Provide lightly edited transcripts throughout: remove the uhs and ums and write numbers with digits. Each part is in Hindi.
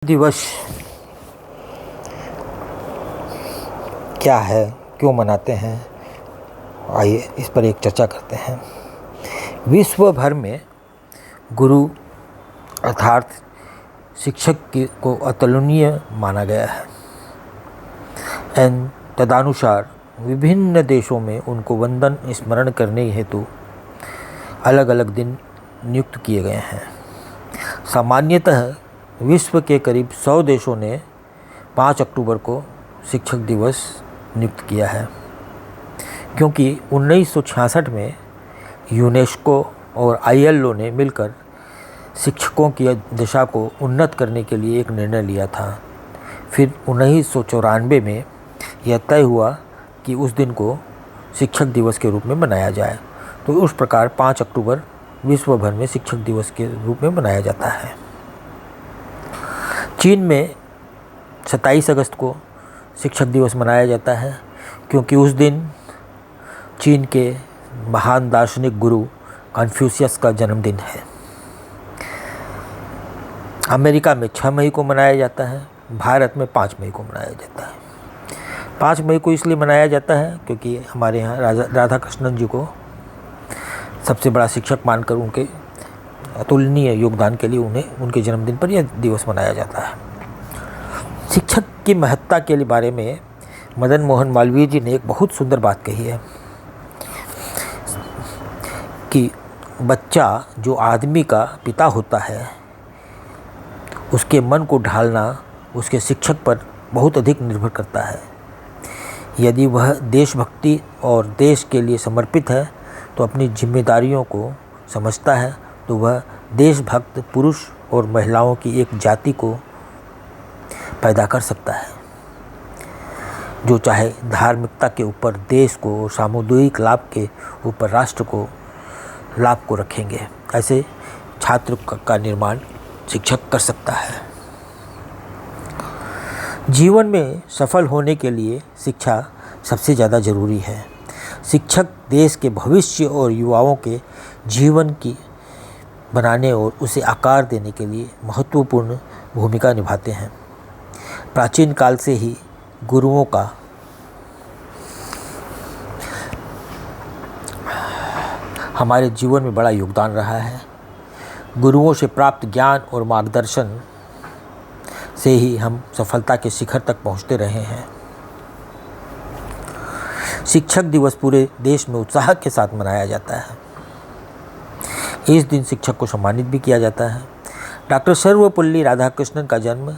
दिवस क्या है, क्यों मनाते हैं, आइए इस पर एक चर्चा करते हैं। विश्व भर में गुरु अर्थात शिक्षक को अतुलनीय माना गया है एवं तदनुसार विभिन्न देशों में उनको वंदन स्मरण करने हेतु अलग अलग दिन नियुक्त किए गए हैं। सामान्यतः विश्व के करीब 100 देशों ने 5 अक्टूबर को शिक्षक दिवस नियुक्त किया है, क्योंकि 1966 में यूनेस्को और ILO ने मिलकर शिक्षकों की दशा को उन्नत करने के लिए एक निर्णय लिया था। फिर 1994 में यह तय हुआ कि उस दिन को शिक्षक दिवस के रूप में मनाया जाए, तो उस प्रकार 5 अक्टूबर विश्व भर में शिक्षक दिवस के रूप में मनाया जाता है। चीन में 27 अगस्त को शिक्षक दिवस मनाया जाता है, क्योंकि उस दिन चीन के महान दार्शनिक गुरु कन्फ्यूशियस का जन्मदिन है। अमेरिका में 6 मई को मनाया जाता है, भारत में 5 मई को मनाया जाता है। 5 मई को इसलिए मनाया जाता है क्योंकि हमारे यहाँ राधा कृष्णन जी को सबसे बड़ा शिक्षक मानकर उनके अतुलनीय योगदान के लिए उन्हें उनके जन्मदिन पर यह दिवस मनाया जाता है। शिक्षक की महत्ता के बारे में मदन मोहन मालवीय जी ने एक बहुत सुंदर बात कही है कि बच्चा जो आदमी का पिता होता है, उसके मन को ढालना उसके शिक्षक पर बहुत अधिक निर्भर करता है। यदि वह देशभक्ति और देश के लिए समर्पित है तो अपनी जिम्मेदारियों को समझता है, तो वह देशभक्त पुरुष और महिलाओं की एक जाति को पैदा कर सकता है, जो चाहे धार्मिकता के ऊपर देश को, सामुदायिक लाभ के ऊपर राष्ट्र को लाभ को रखेंगे। ऐसे छात्र का निर्माण शिक्षक कर सकता है। जीवन में सफल होने के लिए शिक्षा सबसे ज़्यादा ज़रूरी है। शिक्षक देश के भविष्य और युवाओं के जीवन की बनाने और उसे आकार देने के लिए महत्वपूर्ण भूमिका निभाते हैं। प्राचीन काल से ही गुरुओं का हमारे जीवन में बड़ा योगदान रहा है। गुरुओं से प्राप्त ज्ञान और मार्गदर्शन से ही हम सफलता के शिखर तक पहुंचते रहे हैं। शिक्षक दिवस पूरे देश में उत्साह के साथ मनाया जाता है। इस दिन शिक्षक को सम्मानित भी किया जाता है। डॉक्टर सर्वपल्ली राधाकृष्णन का जन्म,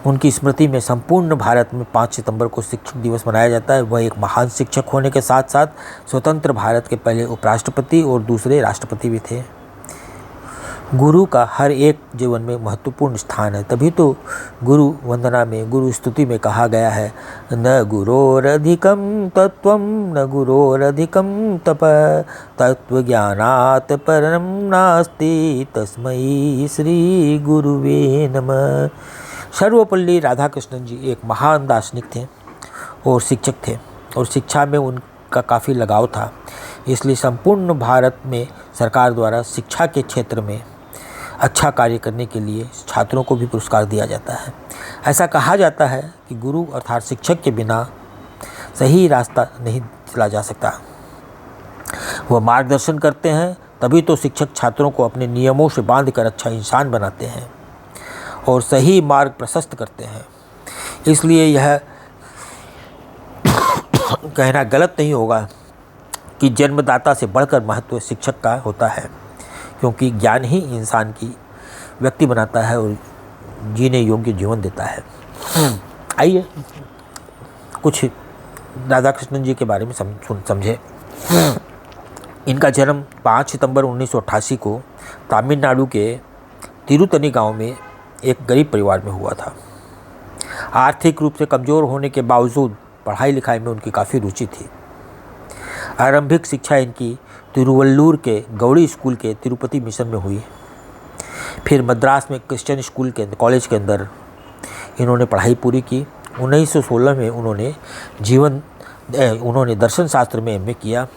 उनकी स्मृति में संपूर्ण भारत में 5 सितंबर को शिक्षक दिवस मनाया जाता है। वह एक महान शिक्षक होने के साथ साथ स्वतंत्र भारत के पहले उपराष्ट्रपति और दूसरे राष्ट्रपति भी थे। गुरु का हर एक जीवन में महत्वपूर्ण स्थान है। तभी तो गुरु वंदना में, गुरु स्तुति में कहा गया है, न गुरोरधिकं तत्त्वं न गुरोरधिकं तप तत्त्वज्ञानात् परं नास्ति तस्मै श्री गुरुवे नमः। सर्वपल्ली राधाकृष्णन जी एक महान दार्शनिक थे और शिक्षक थे, और शिक्षा में उनका काफ़ी लगाव था। इसलिए संपूर्ण भारत में सरकार द्वारा शिक्षा के क्षेत्र में अच्छा कार्य करने के लिए छात्रों को भी पुरस्कार दिया जाता है। ऐसा कहा जाता है कि गुरु अर्थात शिक्षक के बिना सही रास्ता नहीं चला जा सकता। वह मार्गदर्शन करते हैं, तभी तो शिक्षक छात्रों को अपने नियमों से बांधकर अच्छा इंसान बनाते हैं और सही मार्ग प्रशस्त करते हैं। इसलिए यह कहना गलत नहीं होगा कि जन्मदाता से बढ़कर महत्व शिक्षक का होता है, क्योंकि ज्ञान ही इंसान की व्यक्ति बनाता है और जीने योग्य जीवन देता है। आइए कुछ राधाकृष्णन जी के बारे में समझें। इनका जन्म 5 सितंबर 1988 को तमिलनाडु के तिरुतनी गांव में एक गरीब परिवार में हुआ था। आर्थिक रूप से कमज़ोर होने के बावजूद पढ़ाई लिखाई में उनकी काफ़ी रुचि थी। आरंभिक शिक्षा इनकी तिरुवल्लूर के गौड़ी स्कूल के तिरुपति मिशन में हुई। फिर मद्रास में क्रिश्चियन स्कूल के कॉलेज के अंदर इन्होंने पढ़ाई पूरी की। 1916 में उन्होंने दर्शन शास्त्र में MA किया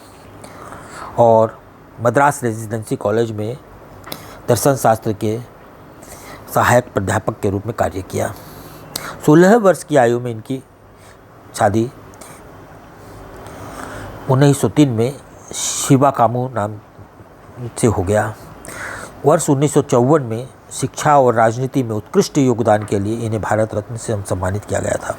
और मद्रास रेजिडेंसी कॉलेज में दर्शन शास्त्र के सहायक प्राध्यापक के रूप में कार्य किया। 16 वर्ष की आयु में इनकी शादी 1903 में शिवा कामू नाम से हो गया। वर्ष 1954 में शिक्षा और राजनीति में उत्कृष्ट योगदान के लिए इन्हें भारत रत्न से सम्मानित किया गया था।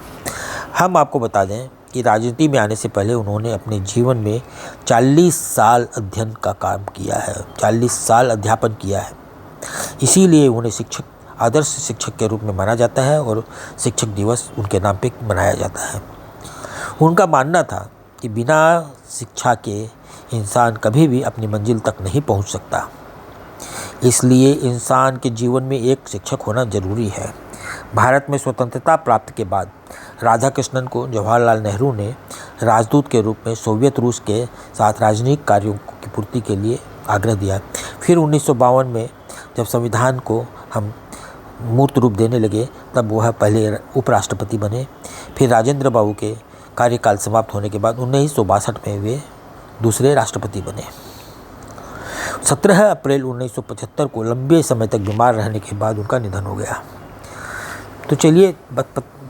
हम आपको बता दें कि राजनीति में आने से पहले उन्होंने अपने जीवन में 40 साल अध्ययन का काम किया है, 40 साल अध्यापन किया है। इसीलिए उन्हें आदर्श शिक्षक के रूप में माना जाता है और शिक्षक दिवस उनके नाम पे मनाया जाता है। उनका मानना था कि बिना शिक्षा के इंसान कभी भी अपनी मंजिल तक नहीं पहुंच सकता, इसलिए इंसान के जीवन में एक शिक्षक होना जरूरी है। भारत में स्वतंत्रता प्राप्ति के बाद राधाकृष्णन को जवाहरलाल नेहरू ने राजदूत के रूप में सोवियत रूस के साथ राजनीतिक कार्यों की पूर्ति के लिए आग्रह दिया। फिर 1952 में जब संविधान को हम मूर्त रूप देने लगे तब वह पहले उपराष्ट्रपति बने। फिर राजेंद्र बाबू के कार्यकाल समाप्त होने के बाद 1962 में वे दूसरे राष्ट्रपति बने। 17 अप्रैल 1975 को लंबे समय तक बीमार रहने के बाद उनका निधन हो गया। तो चलिए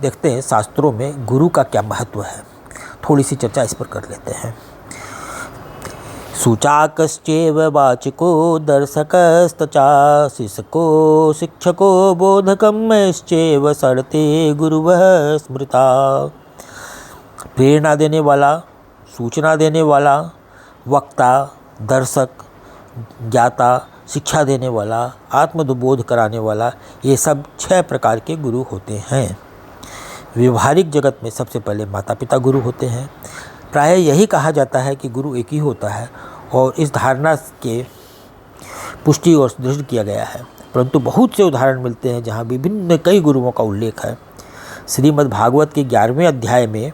देखते हैं शास्त्रों में गुरु का क्या महत्व है, थोड़ी सी चर्चा इस पर कर लेते हैं। सूचाकश्चैव वाचिको दर्शकस्तचा शिक्षको शिक्षको बोधकमश्चैव सड़ते गुरुवः स्मृता। प्रेरणा देने वाला, सूचना देने वाला, वक्ता, दर्शक, ज्ञाता, शिक्षा देने वाला, आत्मबोध कराने वाला, ये सब 6 प्रकार के गुरु होते हैं। व्यवहारिक जगत में सबसे पहले माता पिता गुरु होते हैं। प्रायः यही कहा जाता है कि गुरु एक ही होता है और इस धारणा के पुष्टि और दृढ़ किया गया है, परंतु बहुत से उदाहरण मिलते हैं जहाँ विभिन्न कई गुरुओं का उल्लेख है। श्रीमद् भागवत के 11वें अध्याय में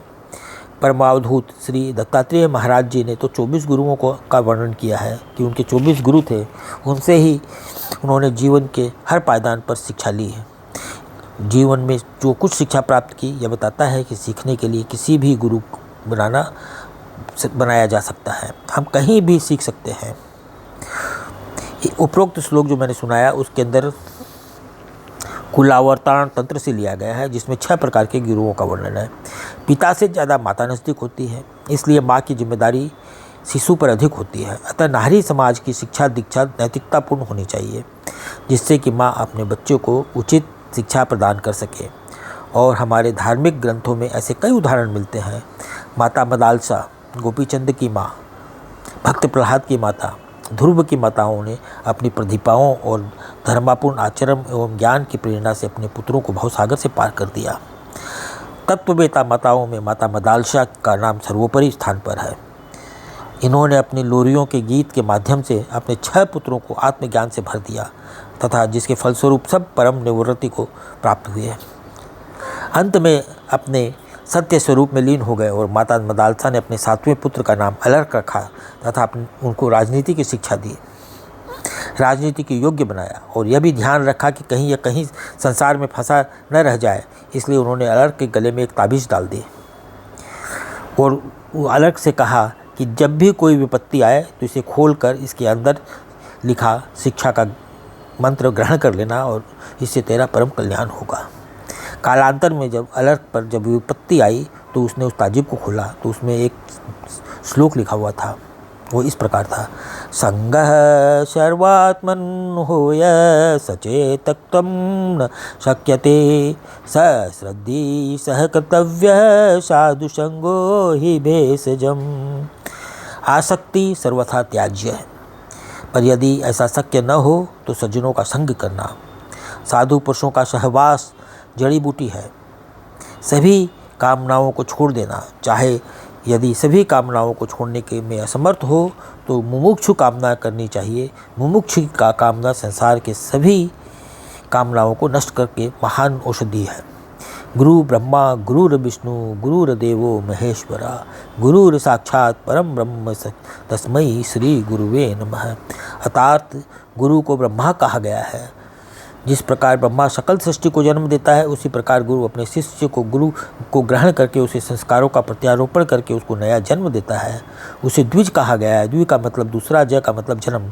परमावधूत श्री दत्तात्रेय महाराज जी ने तो 24 गुरुओं का वर्णन किया है कि उनके 24 गुरु थे, उनसे ही उन्होंने जीवन के हर पायदान पर शिक्षा ली है। जीवन में जो कुछ शिक्षा प्राप्त की यह बताता है कि सीखने के लिए किसी भी गुरु बनाया जा सकता है, हम कहीं भी सीख सकते हैं। उपरोक्त श्लोक जो मैंने सुनाया उसके अंदर कुलावर्तान तंत्र से लिया गया है, जिसमें 6 प्रकार के गुरुओं का वर्णन है। पिता से ज़्यादा माता नज़दीक होती है, इसलिए माँ की जिम्मेदारी शिशु पर अधिक होती है। अतः नारी समाज की शिक्षा दीक्षा नैतिकतापूर्ण होनी चाहिए, जिससे कि माँ अपने बच्चों को उचित शिक्षा प्रदान कर सके। और हमारे धार्मिक ग्रंथों में ऐसे कई उदाहरण मिलते हैं। माता मदालसा, गोपीचंद की माँ, भक्त प्रहलाद की माता, ध्रुव की माताओं ने अपनी प्रतिभाओं और धर्मापूर्ण आचरण एवं ज्ञान की प्रेरणा से अपने पुत्रों को भवसागर से पार कर दिया। तत्ववेता माताओं में माता मदालसा का नाम सर्वोपरि स्थान पर है। इन्होंने अपनी लोरियों के गीत के माध्यम से अपने 6 पुत्रों को आत्मज्ञान से भर दिया तथा जिसके फलस्वरूप सब परम निवृत्ति को प्राप्त हुए। अंत में अपने सत्य स्वरूप में लीन हो गए और माता मदालसा ने अपने 7वें पुत्र का नाम अलर्क रखा तथा उनको राजनीति की शिक्षा दी, राजनीति के योग्य बनाया और यह भी ध्यान रखा कि कहीं या कहीं संसार में फंसा न रह जाए। इसलिए उन्होंने अलर्क के गले में एक ताबीज़ डाल दी और अलर्क से कहा कि जब भी कोई विपत्ति आए तो इसे खोलकर इसके अंदर लिखा शिक्षा का मंत्र ग्रहण कर लेना और इससे तेरा परम कल्याण होगा। कालांतर में जब अलर्क पर जब विपत्ति आई तो उसने उस ताजीब को खोला तो उसमें एक श्लोक लिखा हुआ था, वो इस प्रकार था। संगः सर्वात्मन होय सचेतत्वं न शक्यते सश्रद्धि सह कर्तव्य साधु संगो हि भेषजम्। आसक्ति सर्वथा त्याज्य है, पर यदि ऐसा शक्य न हो तो सज्जनों का संग करना, साधु पुरुषों का सहवास जड़ी बूटी है। सभी कामनाओं को छोड़ देना, चाहे यदि सभी कामनाओं को छोड़ने के में असमर्थ हो तो मुमुक्षु कामना करनी चाहिए। मुमुक्षु का कामना संसार के सभी कामनाओं को नष्ट करके महान औषधि है। गुरु ब्रह्मा गुरुर विष्णु गुरुर्देवो महेश्वरा गुरुर साक्षात परम ब्रह्म तस्मै श्री गुरुवे नमः। अर्थात गुरु को ब्रह्मा कहा गया है। जिस प्रकार ब्रह्मा सकल सृष्टि को जन्म देता है, उसी प्रकार गुरु अपने शिष्य को गुरु को ग्रहण करके उसे संस्कारों का प्रत्यारोपण करके उसको नया जन्म देता है। उसे द्विज कहा गया है। द्वि का मतलब दूसरा, जय का मतलब जन्म।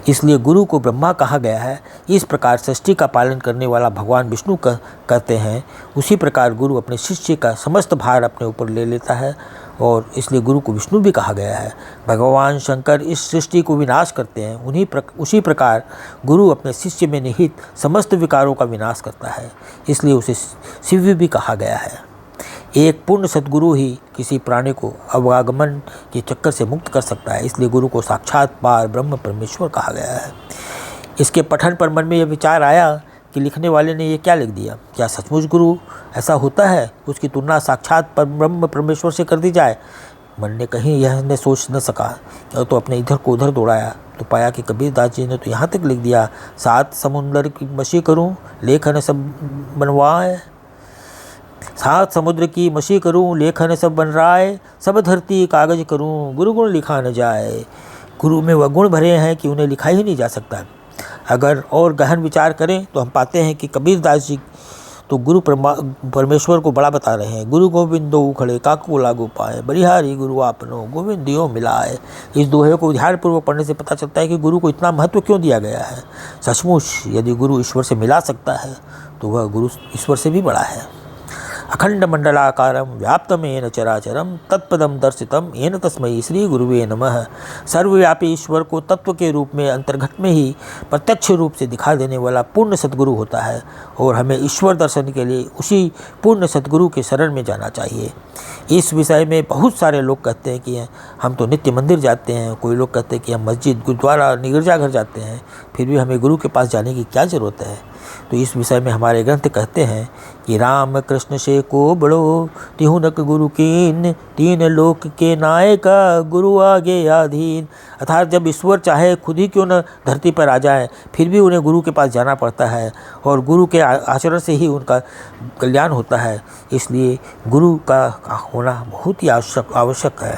इसलिए गुरु को ब्रह्मा कहा गया है। इस प्रकार सृष्टि का पालन करने वाला भगवान विष्णु कहते हैं, उसी प्रकार गुरु अपने शिष्य का समस्त भार अपने ऊपर ले लेता है और इसलिए गुरु को विष्णु भी कहा गया है। भगवान शंकर इस सृष्टि को विनाश करते हैं, उसी प्रकार गुरु अपने शिष्य में निहित समस्त विकारों का विनाश करता है, इसलिए उसे शिव भी कहा गया है। एक पूर्ण सद्गुरु ही किसी प्राणी को अवगमन के चक्कर से मुक्त कर सकता है, इसलिए गुरु को साक्षात पार ब्रह्म परमेश्वर कहा गया है। इसके पठन पर मन में यह विचार आया कि लिखने वाले ने ये क्या लिख दिया। क्या सचमुच गुरु ऐसा होता है? उसकी तुलना साक्षात ब्रह्म परमेश्वर से कर दी जाए? मन ने कहीं यह सोच न सका तो अपने इधर को उधर दौड़ाया तो पाया कि कबीरदास जी ने तो यहाँ तक लिख दिया, 7 समुंदर की मशी करूँ लेखन सब बनवाए, 7 समुद्र की मशी करूं लेखन सब बन राय, सब धरती कागज करूं गुरु गुण लिखा न जाए। गुरु में वह गुण भरे हैं कि उन्हें लिखा ही नहीं जा सकता। अगर और गहन विचार करें तो हम पाते हैं कि कबीरदास जी तो गुरु परमेश्वर को बड़ा बता रहे हैं। गुरु गोविंदो उखड़े काकू लागू पाए, बलिहारी गुरु आपनो गोविंदियो मिलाए। इस दोहे को ध्यानपूर्वक पढ़ने से पता चलता है कि गुरु को इतना महत्व क्यों दिया गया है। सचमुच यदि गुरु ईश्वर से मिला सकता है तो वह गुरु ईश्वर से भी बड़ा है। अखंड मंडलाकारं व्याप्तमेन चराचरं तत्पदम दर्शितम येन तस्मै श्री गुरुवे नमः। सर्वव्यापी ईश्वर को तत्व के रूप में अंतर्घट में ही प्रत्यक्ष रूप से दिखा देने वाला पूर्ण सद्गुरु होता है और हमें ईश्वर दर्शन के लिए उसी पूर्ण सद्गुरु के शरण में जाना चाहिए। इस विषय में बहुत सारे लोग कहते हैं कि हम तो नित्य मंदिर जाते हैं, कोई लोग कहते हैं कि हम मस्जिद गुरुद्वारा गिरजाघर जाते हैं, फिर भी हमें गुरु के पास जाने की क्या ज़रूरत है। तो इस विषय में हमारे ग्रंथ कहते हैं कि राम कृष्ण से को बड़ो तिहुनक गुरु कीन, 3 लोक के नायका गुरु आगे आधीन। अर्थात जब ईश्वर चाहे खुद ही क्यों न धरती पर आ जाए फिर भी उन्हें गुरु के पास जाना पड़ता है और गुरु के आचरण से ही उनका कल्याण होता है। इसलिए गुरु का होना बहुत ही आवश्यक है।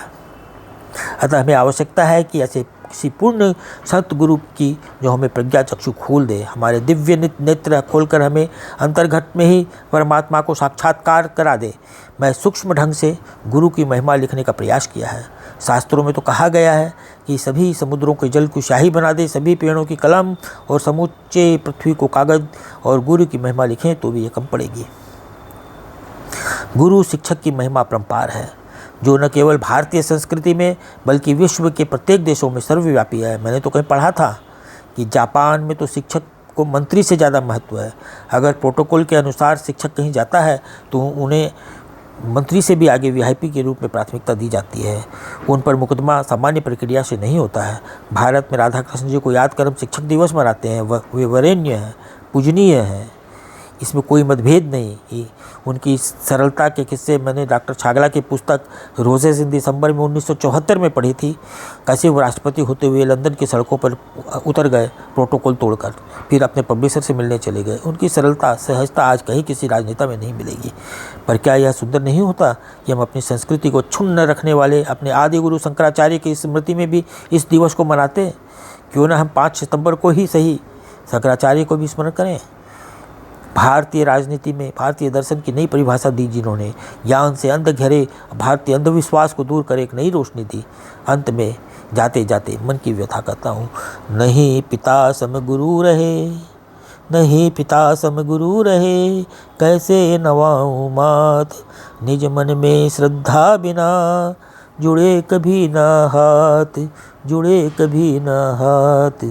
अतः हमें आवश्यकता है कि ऐसे किसी पूर्ण सतगुरु की जो हमें प्रज्ञा चक्षु खोल दे, हमारे दिव्य नेत्र खोलकर हमें अंतर्घट में ही परमात्मा को साक्षात्कार करा दे। मैं सूक्ष्म ढंग से गुरु की महिमा लिखने का प्रयास किया है। शास्त्रों में तो कहा गया है कि सभी समुद्रों के जल को शाही बना दे, सभी पेड़ों की कलम और समूचे पृथ्वी को कागज, और गुरु की महिमा लिखें तो भी ये कम पड़ेगी। गुरु शिक्षक की महिमा परंपार है जो न केवल भारतीय संस्कृति में बल्कि विश्व के प्रत्येक देशों में सर्वव्यापी है। मैंने तो कहीं पढ़ा था कि जापान में तो शिक्षक को मंत्री से ज़्यादा महत्व है। अगर प्रोटोकॉल के अनुसार शिक्षक कहीं जाता है तो उन्हें मंत्री से भी आगे वीआईपी के रूप में प्राथमिकता दी जाती है। उन पर मुकदमा सामान्य प्रक्रिया से नहीं होता है। भारत में राधा कृष्ण जी को याद कर हम शिक्षक दिवस मनाते हैं। वे वरेण्य हैं, पूजनीय हैं, इसमें कोई मतभेद नहीं। उनकी सरलता के किस्से मैंने डॉक्टर छागला की पुस्तक रोजेस इन दिसंबर में 1974 में पढ़ी थी। कैसे वो राष्ट्रपति होते हुए लंदन की सड़कों पर उतर गए प्रोटोकॉल तोड़कर, फिर अपने पब्लिशर से मिलने चले गए। उनकी सरलता सहजता आज कहीं किसी राजनेता में नहीं मिलेगी। पर क्या यह सुंदर नहीं होता कि हम अपनी संस्कृति को क्षुण्ण रखने वाले अपने आदि गुरु शंकराचार्य की स्मृति में भी इस दिवस को मनाते हैं? क्यों ना हम 5 सितंबर को ही सही शंकराचार्य को भी स्मरण करें। भारतीय राजनीति में भारतीय दर्शन की नई परिभाषा दी, जिन्होंने ज्ञान से अंध घेरे भारतीय अंधविश्वास को दूर कर एक नई रोशनी दी। अंत में जाते जाते मन की व्यथा करता हूँ, नहीं पिता सम गुरु रहे, नहीं पिता सम गुरु रहे, कैसे नवाऊँ मात, निज मन में श्रद्धा बिना जुड़े कभी ना हाथ, जुड़े कभी ना हाथ।